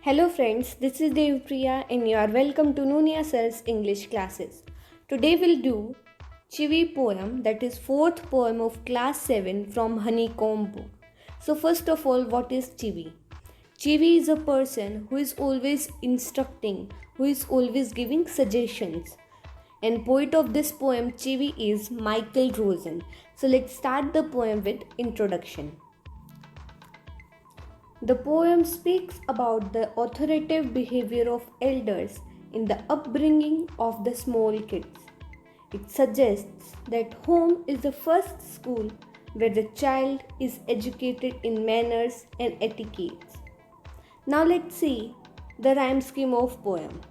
Hello friends, this is Devpriya and you are welcome to Nunia Sir's English classes. Today we'll do Chivvy poem, that is fourth poem of class 7 from Honeycomb book. So first of all, what is Chivvy? Chivvy is a person who is always instructing, who is always giving suggestions. And poet of this poem Chivvy is Michael Rosen. So let's start the poem with introduction. The poem speaks about the authoritative behavior of elders in the upbringing of the small kids. It suggests that home is the first school where the child is educated in manners and etiquettes. Now let's see the rhyme scheme of poem.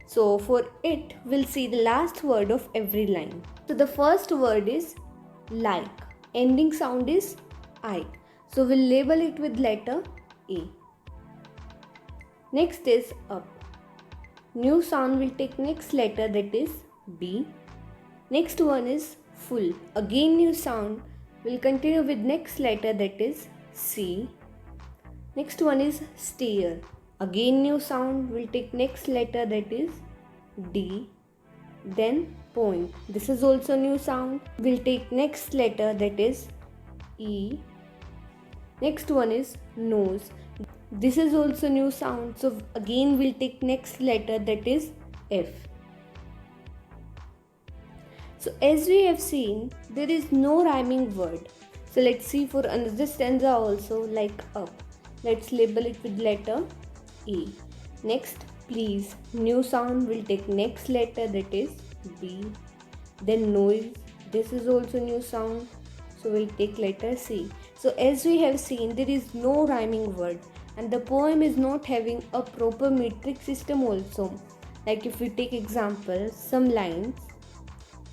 So for it, we'll see the last word of every line. So the first word is like. Ending sound is I. So we'll label it with letter A. Next is up. New sound will take next letter, that is B. Next one is full. Again new sound will continue with next letter, that is C. Next one is stair. Again new sound will take next letter, that is D. Then point. This is also new sound. Will take next letter, that is E. Next one is nose. This is also new sound. So again we'll take next letter, that is F. So as we have seen, there is no rhyming word. So let's see for another stanza also, like up. Let's label it with letter E. Next, please. New sound will take next letter, that is B. Then noise. This is also new sound. So we'll take letter C. So as we have seen, there is no rhyming word and the poem is not having a proper metric system also. Like if we take example, some lines,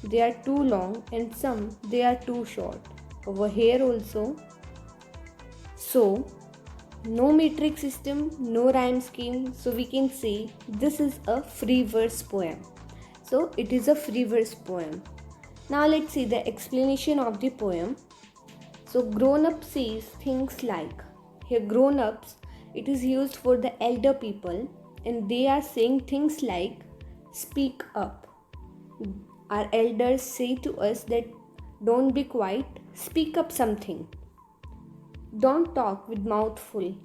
they are too long and some they are too short. Over here also. So no metric system, no rhyme scheme. So we can say this is a free verse poem. So it is a free verse poem. Now let's see the explanation of the poem. So grown-up says things like, here grown-ups, it is used for the elder people and they are saying things like speak up. Our elders say to us that don't be quiet, speak up something. Don't talk with mouth full.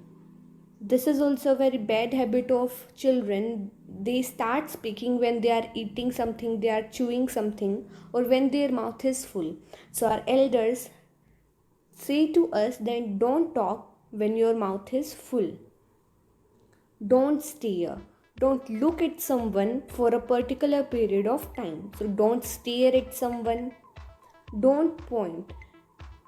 This is also a very bad habit of children. They start speaking when they are eating something, they are chewing something, or when their mouth is full. So our elders say to us that don't talk when your mouth is full. Don't stare. Don't look at someone for a particular period of time. So don't stare at someone. Don't point.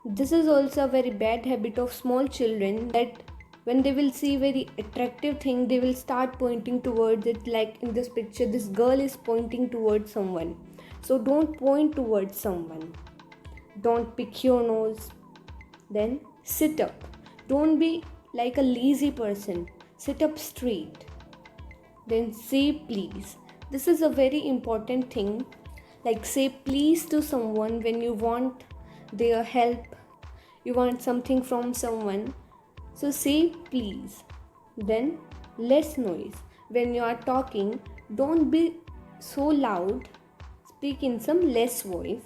This is also a very bad habit of small children, that when they will see very attractive thing, they will start pointing towards it. Like in this picture, this girl is pointing towards someone. So don't point towards someone. Don't pick your nose. Then sit up. Don't be like a lazy person. Sit up straight. Then say please. This is a very important thing. Like say please to someone when you want their help. You want something from someone. So say please. Then less noise. When you are talking, don't be so loud. Speak in some less voice.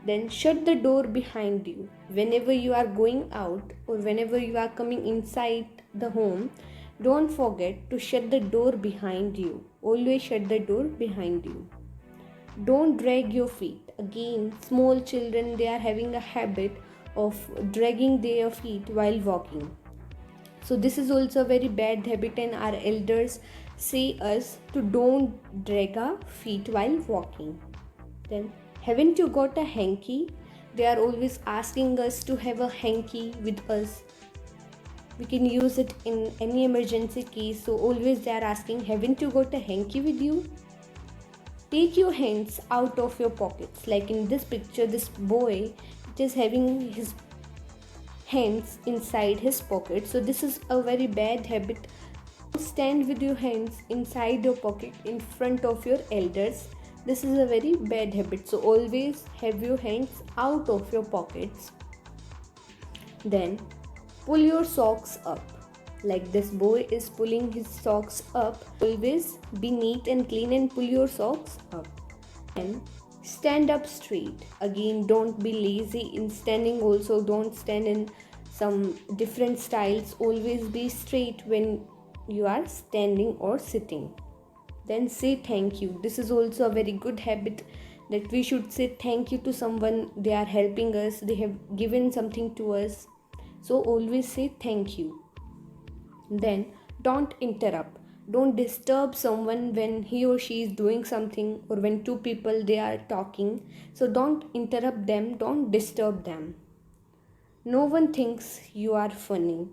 Then shut the door behind you. Whenever you are going out or whenever you are coming inside the home, don't forget to shut the door behind you. Always shut the door behind you. Don't drag your feet. Again, small children, they are having a habit of dragging their feet while walking. So this is also a very bad habit and our elders say us to don't drag our feet while walking. Then haven't you got a hanky? They are always asking us to have a hanky with us. We can use it in any emergency case. So always they are asking, haven't you got a hanky with you? Take your hands out of your pockets. Like in this picture, this boy is having his hands inside his pocket. So this is a very bad habit. Stand with your hands inside your pocket in front of your elders. This is a very bad habit. So always have your hands out of your pockets. Then pull your socks up. like this boy is pulling his socks up. Always be neat and clean and pull your socks up. And stand up straight. Again, don't be lazy in standing. Also, don't stand in some different styles. Always be straight when you are standing or sitting. Then say thank you. This is also a very good habit, that we should say thank you to someone. They are helping us, they have given something to us, so always say thank you. Then don't interrupt. Don't disturb someone when he or she is doing something, or when two people they are talking. So don't interrupt them, don't disturb them. No one thinks you are funny.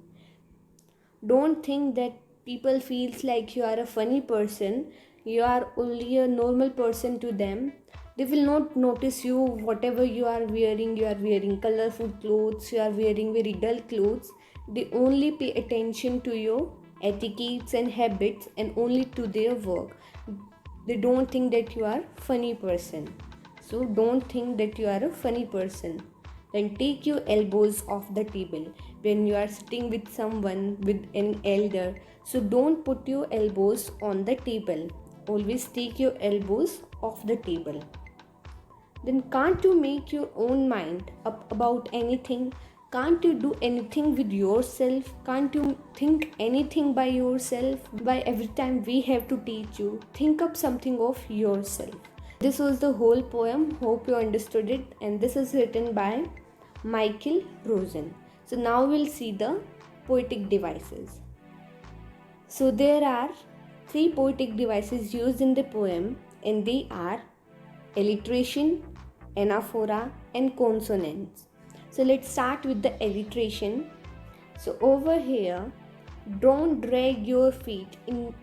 Don't think that people feels like you are a funny person. You are only a normal person to them. They will not notice you. Whatever you are wearing colorful clothes, you are wearing very dull clothes. They only pay attention to your etiquettes and habits, and only to their work. They don't think that you are funny person. So don't think that you are a funny person. Then take your elbows off the table when you are sitting with someone, with an elder. So don't put your elbows on the table. Always take your elbows off the table. Then can't you make your own mind up about anything? Can't you do anything with yourself? Can't you think anything by yourself? Why every time we have to teach you? Think up something of yourself. This was the whole poem. Hope you understood it. And this is written by Michael Rosen. So now we'll see the poetic devices. So there are 3 poetic devices used in the poem, and they are alliteration, anaphora, and consonants. So let's start with the alliteration. So over here, don't drag your feet in.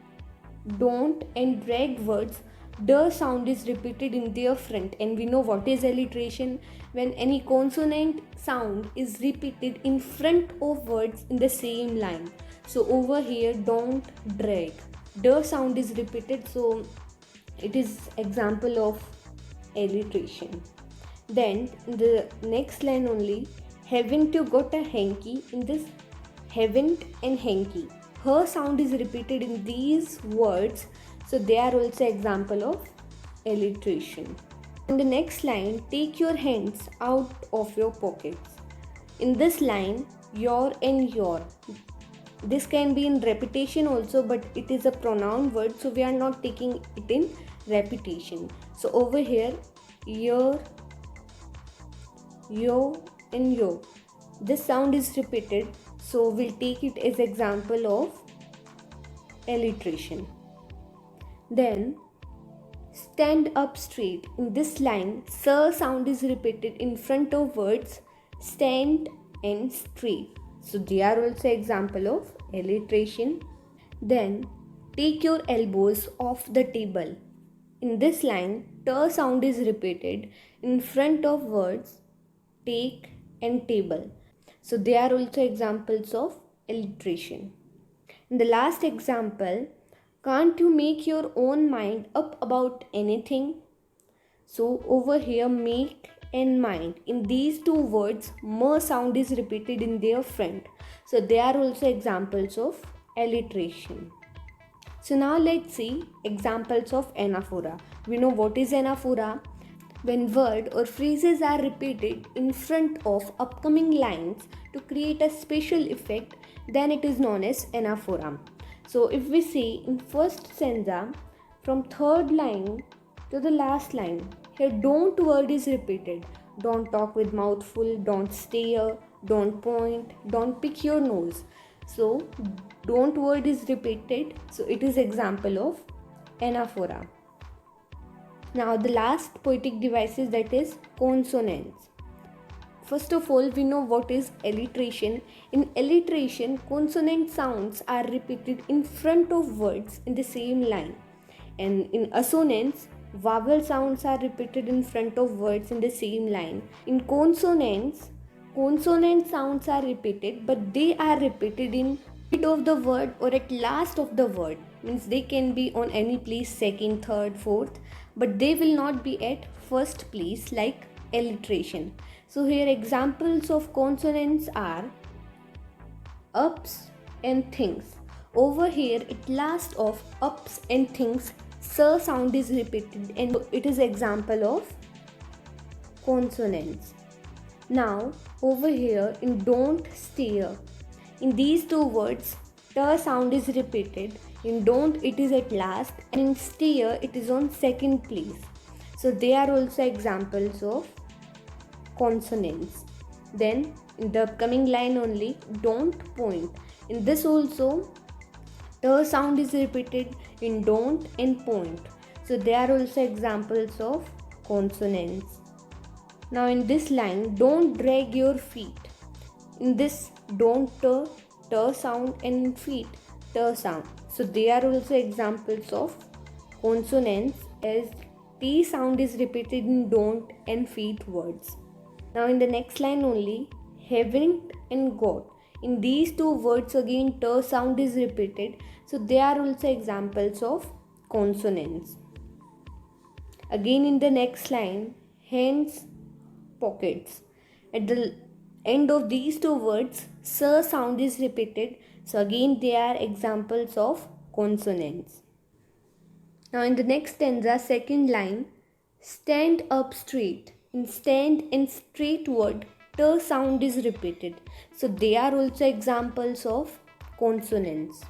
Don't and drag words, the sound is repeated in their front, and we know what is alliteration. When any consonant sound is repeated in front of words in the same line. So over here, don't drag, the sound is repeated, so it is example of alliteration. Then the next line only, haven't you got a hanky? In this haven't and hanky, her sound is repeated in these words, so they are also example of alliteration. In the next line, take your hands out of your pockets. In this line, your and your, this can be in repetition also, but it is a pronoun word, so we are not taking it in repetition. So over here, your and yo, this sound is repeated, so we'll take it as example of alliteration. Then stand up straight. In this line, sir sound is repeated in front of words stand and straight, so they are also example of alliteration. Then take your elbows off the table. In this line, t sound is repeated in front of words take and table, so they are also examples of alliteration. In the last example, can't you make your own mind up about anything? So over here, make and mind, in these two words, m sound is repeated in their front, so they are also examples of alliteration. So now let's see examples of anaphora. We know what is anaphora. When word or phrases are repeated in front of upcoming lines to create a special effect, then it is known as anaphora. So if we see in first stanza, from third line to the last line, here don't word is repeated. Don't talk with mouth full, don't stare, don't point, don't pick your nose. So don't word is repeated, so it is example of anaphora. Now the last poetic devices, that is consonants. First of all, we know what is alliteration. In alliteration, consonant sounds are repeated in front of words in the same line. And in assonance, vowel sounds are repeated in front of words in the same line. In consonants, consonant sounds are repeated, but they are repeated in mid of the word or at last of the word. Means they can be on any place, second, third, fourth, but they will not be at first place like alliteration. So here examples of consonants are ups, and things. Over here, it last of ups and things. S sound is repeated and it is example of consonants. Now, over here in don't stare, in these two words, t sound is repeated. In don't, it is at last, and in stare, it is on second place. So they are also examples of consonants. Then in the upcoming line only, don't point. In this also, the sound is repeated in don't and point. So they are also examples of consonants. Now in this line, don't drag your feet. In this don't t sound, and in feet t sound. So they are also examples of consonants, as t sound is repeated in don't and feet words. Now in the next line only, haven't and got. In these two words again t sound is repeated. So they are also examples of consonants. Again in the next line, hands, pockets. At the end of these two words, s sound is repeated. So again they are examples of consonants. Now in the next stanza, second line, stand up straight. In stand and straight word, t sound is repeated. So they are also examples of consonants.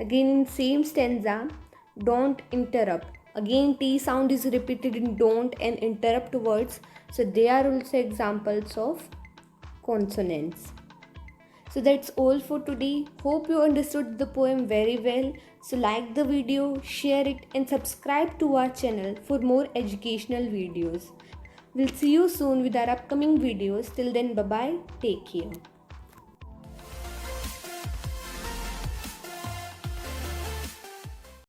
Again in same stanza, don't interrupt. Again t sound is repeated in don't and interrupt words. So they are also examples of consonants. So that's all for today. Hope you understood the poem very well. So like the video, share it and subscribe to our channel for more educational videos. We'll see you soon with our upcoming videos. Till then, bye bye. Take care.